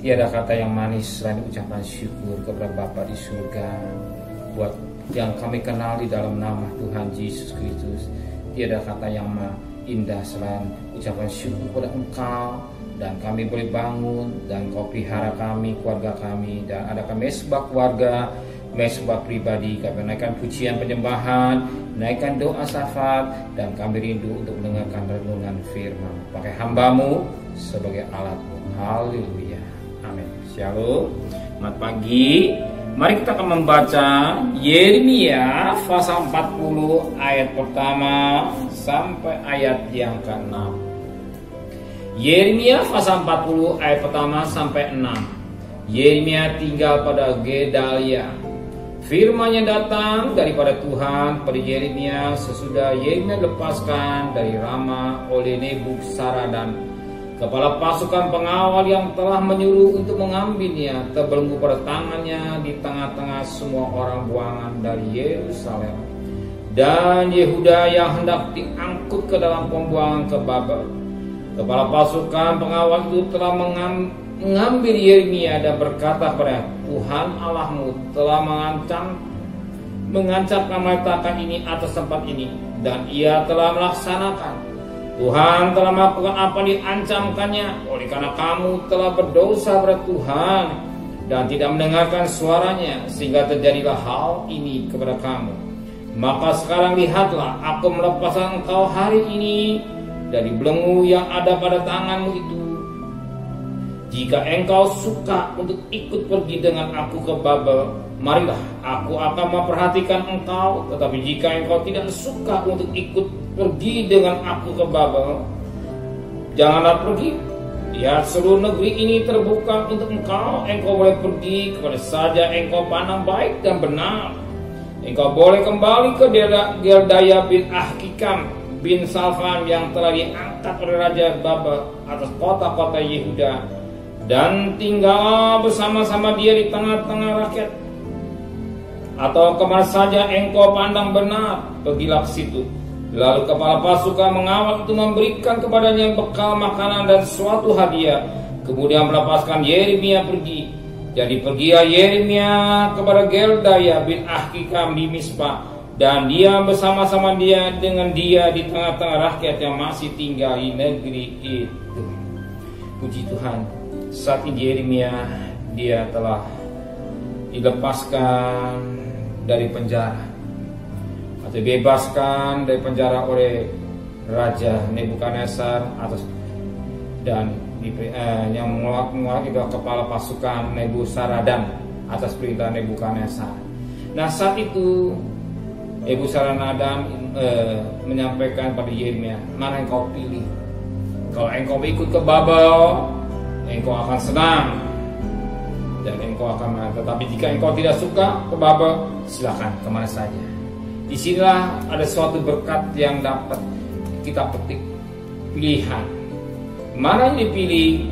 Tiada kata yang manis selain ucapan syukur kepada Bapa di surga buat yang kami kenal di dalam nama Tuhan Yesus Kristus. Tiada kata yang indah selain ucapan syukur kepada Engkau, dan kami boleh bangun dan Kau pelihara kami, keluarga kami, dan ada kami mesbah keluarga, mesbah pribadi. Kami naikkan pujian penyembahan, naikkan doa syafaat, dan kami rindu untuk mendengarkan renungan firman. Pakai hamba-Mu sebagai alat-Mu. Haleluya. Amin. Shalom. Selamat pagi. Mari kita akan membaca Yeremia pasal 40 ayat pertama sampai ayat yang ke-6. Yeremia pasal 40 ayat pertama sampai 6. Yeremia tinggal pada Gedalia. Firman-Nya datang daripada Tuhan pada Yeremia sesudah Yeremia dilepaskan dari Rama oleh Nebukzaradan, kepala pasukan pengawal yang telah menyuruh untuk mengambilnya, terbelenggu pada tangannya di tengah-tengah semua orang buangan dari Yerusalem dan Yehuda yang hendak diangkut ke dalam pembuangan ke Babel. Kepala pasukan pengawal itu telah mengambil Yeremia dan berkata kepada Tuhan Allahmu telah mengancamkan meletakkan ini atas tempat ini, dan ia telah melaksanakan. Tuhan telah melakukan apa diancamkannya, oleh karena kamu telah berdosa pada Tuhan dan tidak mendengarkan suaranya, sehingga terjadilah hal ini kepada kamu. Maka sekarang lihatlah, aku melepaskan engkau hari ini dari belenggu yang ada pada tanganmu itu. Jika engkau suka untuk ikut pergi dengan aku ke Babel, marilah aku akan memperhatikan engkau. Tetapi jika engkau tidak suka untuk ikut pergi dengan aku ke Babel, janganlah pergi. Lihat, seluruh negeri ini terbuka untuk engkau. Engkau boleh pergi kepada saja engkau pandang baik dan benar. Engkau boleh kembali ke Geldaya bin Ahikam bin Safan yang telah diangkat oleh Raja Babel atas kota-kota Yehuda, dan tinggal bersama-sama dia di tengah-tengah rakyat. Atau kemana saja engkau pandang benar, pergilah ke situ. Lalu kepala pasukan mengawal itu memberikan kepadanya bekal makanan dan suatu hadiah, kemudian melepaskan Yeremia pergi. Jadi pergilah Yeremia kepada Geldaya bin Ahikam di Mispa, dan dia bersama-sama dia dengan dia di tengah-tengah rakyat yang masih tinggal di negeri itu. Puji Tuhan, saat ini Yeremia dia telah dilepaskan dari penjara atau dibebaskan dari penjara oleh Raja Nebukadnezar dan yang menguasai kepala pasukan Nebuzaradan atas perintah Nebukadnezar. Nah, saat itu Nebuzaradan menyampaikan pada Yeremia, mana yang kau pilih? Kalau engkau ikut ke Babel, engkau akan senang dan engkau akan menang. Tetapi jika engkau tidak suka ke Babel, silakan kemana saja. Disinilah ada suatu berkat yang dapat kita petik. Pilihan mana yang dipilih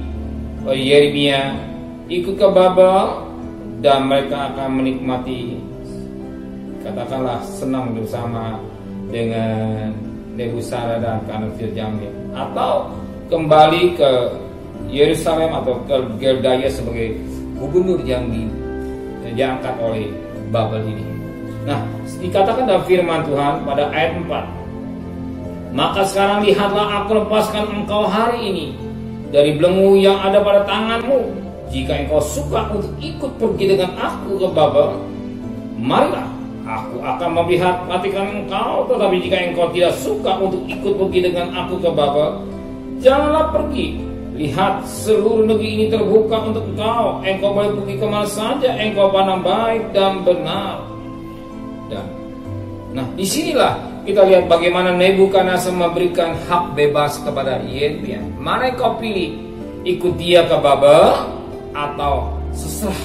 oleh Yeremia, ikut ke Babel, dan mereka akan menikmati, katakanlah, senang bersama dengan Nebuzaradan karena terjamin, atau kembali ke Yerusalem atau ke Geldaya sebagai gubernur yang diangkat oleh Babel ini. Nah, dikatakan dalam firman Tuhan pada ayat 4, maka sekarang lihatlah, aku lepaskan engkau hari ini dari belenggu yang ada pada tanganmu. Jika engkau suka untuk ikut pergi dengan aku ke Babel, marilah aku akan memperhatikan engkau. Tetapi jika engkau tidak suka untuk ikut pergi dengan aku ke Babel, janganlah pergi. Lihat, seluruh negeri ini terbuka untuk engkau. Engkau boleh pergi kemana saja engkau pandang baik dan benar. Nah, disinilah kita lihat bagaimana Nebukadnezar memberikan hak bebas kepada Yeremia. Mana yang kau pilih? Ikut dia ke Babel atau seserah?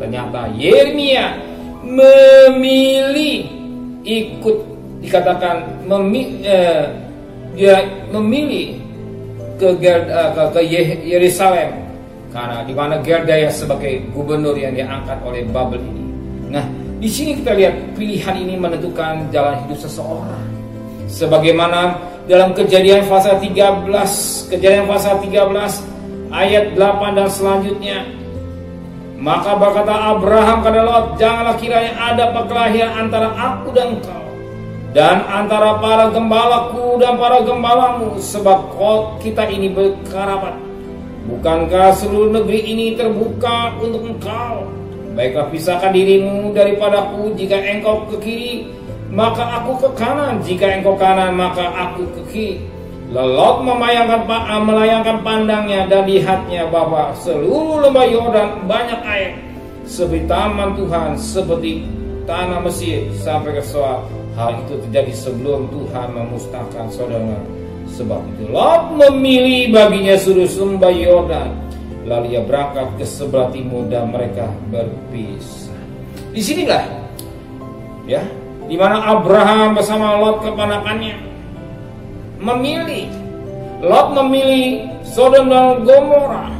Ternyata Yeremia memilih ikut, dikatakan dia memilih ke Yerusalem, karena di mana Geldaya sebagai gubernur yang diangkat oleh Babel ini. Nah, di sini kita lihat pilihan ini menentukan jalan hidup seseorang. Sebagaimana dalam Kejadian pasal 13 ayat 8 dan selanjutnya, Maka berkata Abraham kepada Lot, janganlah kiranya ada perkelahian antara aku dan engkau, dan antara para gembalaku dan para gembalamu, sebab kita ini berkerabat. Bukankah seluruh negeri ini terbuka untuk engkau? Baiklah, pisahkan dirimu daripadaku. Jika engkau ke kiri, maka aku ke kanan. Jika engkau kanan, maka aku ke kiri. Lot melayangkan pandangnya dan lihatnya bahwa seluruh lembah Yordan banyak air, seperti taman Tuhan, seperti tanah Mesir sampai ke Soar. Hal itu terjadi sebelum Tuhan memusnahkan Sodom. Sebab itu Lot memilih baginya seluruh lembah Yordan, lalu ia berangkat ke sebelah timur dan mereka berpisah. Di sinilah, ya, di mana Abraham bersama Lot keponakannya memilih. Lot memilih Sodom dan Gomora,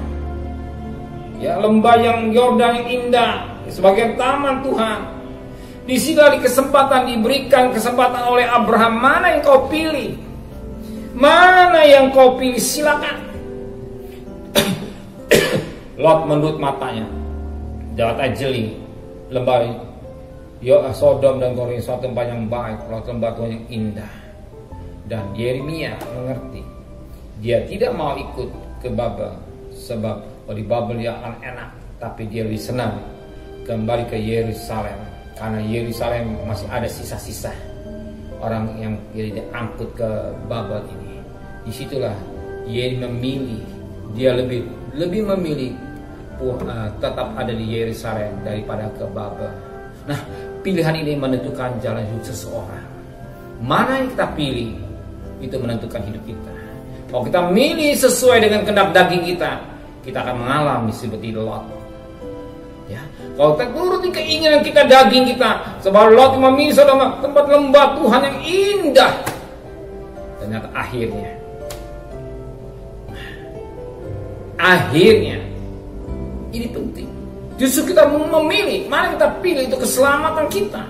ya, lembah yang Yordan yang indah sebagai taman Tuhan. Di sini diberikan kesempatan oleh Abraham, mana yang kau pilih? Mana yang kau pilih? Silakan. Lot menurut matanya dapat jeli lembah Sodom dan Gomora, suatu tempat yang baik, lembah Tuhan yang indah. Dan Yeremia mengerti, dia tidak mau ikut ke Babel, sebab di Babel dia akan enak, tapi dia lebih senang kembali ke Yerusalem, karena Yerusalem masih ada sisa-sisa orang yang diangkut ke Babel ini. Disitulah Yeremia memilih, dia lebih memilih tetap ada di Yerusalem daripada ke Babel. Nah, pilihan ini menentukan jalan hidup seseorang. Mana yang kita pilih, itu menentukan hidup kita. Kalau kita milih sesuai dengan kehendak daging kita, kita akan mengalami seperti Lot. Ya, kalau kita turuti keinginan kita, daging kita, sebab Lot memilih tempat lembah Tuhan yang indah, ternyata akhirnya ini penting. Justru kita memilih, mana kita pilih, itu keselamatan kita.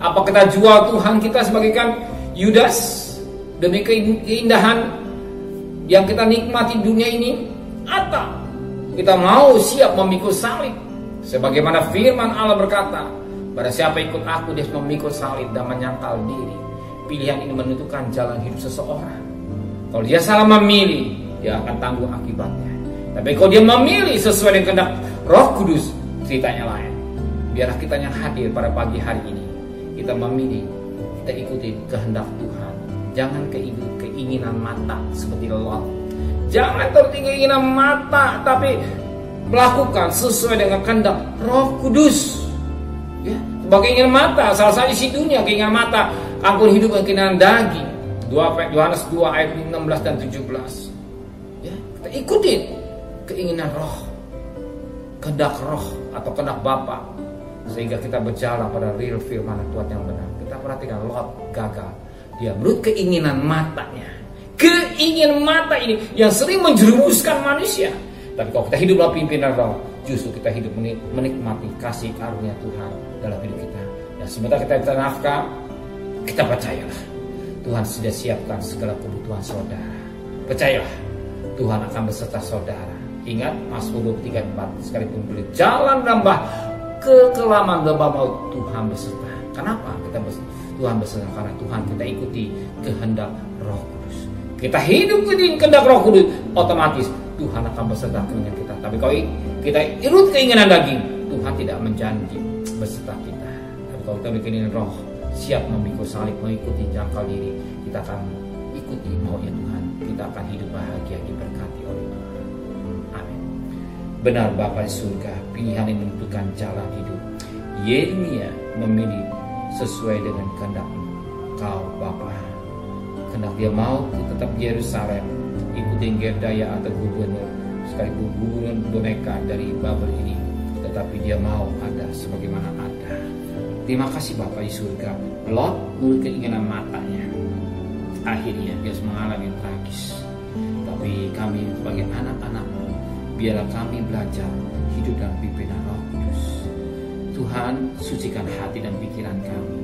Apa kita jual Tuhan kita sebagaikan Yudas demi keindahan yang kita nikmati dunia ini, atau kita mau siap memikul salib? Sebagaimana firman Allah berkata, pada siapa ikut aku, dia memikul salib dan menyangkal diri. Pilihan ini menentukan jalan hidup seseorang. Kalau dia salah memilih, dia akan tanggung akibatnya. Tapi kalau dia memilih sesuai dengan kehendak Roh Kudus, ceritanya lain. Biarlah kita yang hadir pada pagi hari ini, kita memilih, kita ikuti kehendak Tuhan. Jangan keinginan mata seperti Lot. Jangan terus keinginan mata, tapi melakukan sesuai dengan kehendak Roh Kudus. Ya, sebagai keinginan mata, salah satu isi dunia keinginan mata, angkut hidup dengan keinginan daging. Yohanes 2 ayat 16 dan 17. Ya, kita ikutin keinginan roh, kehendak roh atau kehendak Bapa, sehingga kita berjalan pada real firman Tuhan yang benar. Kita perhatikan Lot gagal. Dia menurut keinginan matanya. Keinginan mata ini yang sering menjerumuskan manusia. Tapi kalau kita hidup dalam pimpinan roh, justru kita hidup menikmati kasih karunia Tuhan dalam hidup kita. Dan sementara kita minta nafkah, kita percayalah Tuhan sudah siapkan segala kebutuhan saudara. Percayalah Tuhan akan beserta saudara. Ingat Mazmur 23:4, sekalipun berjalan lembah kekelaman lembah maut, Tuhan beserta. Kenapa kita Tuhan beserta? Karena Tuhan kita ikuti kehendak Roh Kudus. Kita hidup di kehendak Roh Kudus, otomatis Tuhan akan beserta dengan kita. Tapi kalau kita irut keinginan daging, Tuhan tidak menjanji beserta kita. Tapi kalau kita bikin roh, siap memikul salib, mengikuti jangkau diri, kita akan ikuti maunya Tuhan. Kita akan hidup bahagia, diberkati oleh Tuhan. Amin. Benar Bapa di surga, pilihan yang menentukan jalan hidup. Yeremia memilih sesuai dengan kehendak Kau Bapa. Kehendak dia mau tetap di Yerusalem, ikutin Gedaya atau gubernur, sekalipun gubernur boneka dari Babel ini, tetapi dia mau ada sebagaimana ada. Terima kasih Bapa di surga. Lot menurut keinginan matanya, akhirnya dia mengalami yang tragis. Tapi kami sebagai anak-anak-Mu, biarlah kami belajar hidup dalam pimpinan Roh Kudus. Tuhan, sucikan hati dan pikiran kami,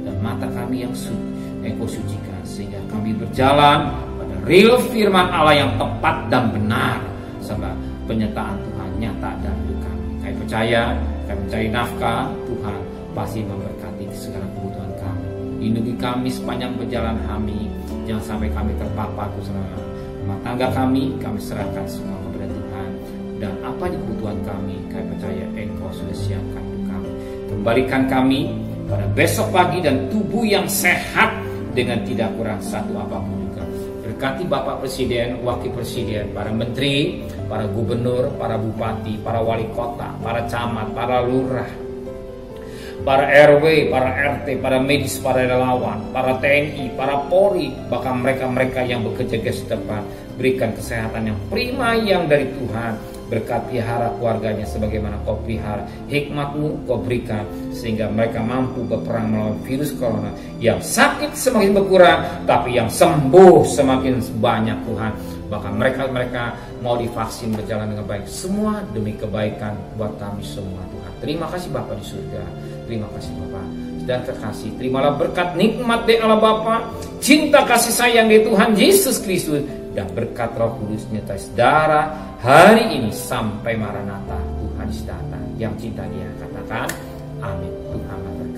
dan mata kami yang Engkau sucikan, sehingga kami berjalan pada real firman Allah yang tepat dan benar, sebab penyertaan Tuhan nyata dalam hidup kami. Kami percaya, kami mencari nafkah, Tuhan pasti memberkati segala kebutuhan kami. Lindungi kami sepanjang perjalanan kami, jangan sampai kami terpapar selama rumah tangga kami serahkan semua kepada Tuhan. Dan apa yang kebutuhan kami percaya Engkau sudah siapkan untuk kami. Kembalikan kami pada besok pagi dan tubuh yang sehat dengan tidak kurang satu apapun juga. Berkati Bapak Presiden, Wakil Presiden, para menteri, para gubernur, para bupati, para wali kota, para camat, para lurah, para RW, para RT, para medis, para relawan, para TNI, para Polri, bahkan mereka-mereka yang bekerja di setempat. Berikan kesehatan yang prima yang dari Tuhan. Berkati hara keluarganya sebagaimana Kau pelihara. Hikmat-Mu Kau berikan sehingga mereka mampu berperang melawan virus corona. Yang sakit semakin berkurang, tapi yang sembuh semakin banyak Tuhan. Bahkan mereka mau divaksin berjalan dengan baik. Semua demi kebaikan buat kami semua Tuhan. Terima kasih Bapa di surga. Terima kasih Bapa dan kekasih. Terimalah berkat nikmat dari Allah Bapa, cinta kasih sayang dari Tuhan Yesus Kristus, dan berkat Roh Kudus nyata saudara hari ini sampai Maranatha Tuhan Yesus datang. Yang cinta Dia katakan amin. Tuhan memberkati.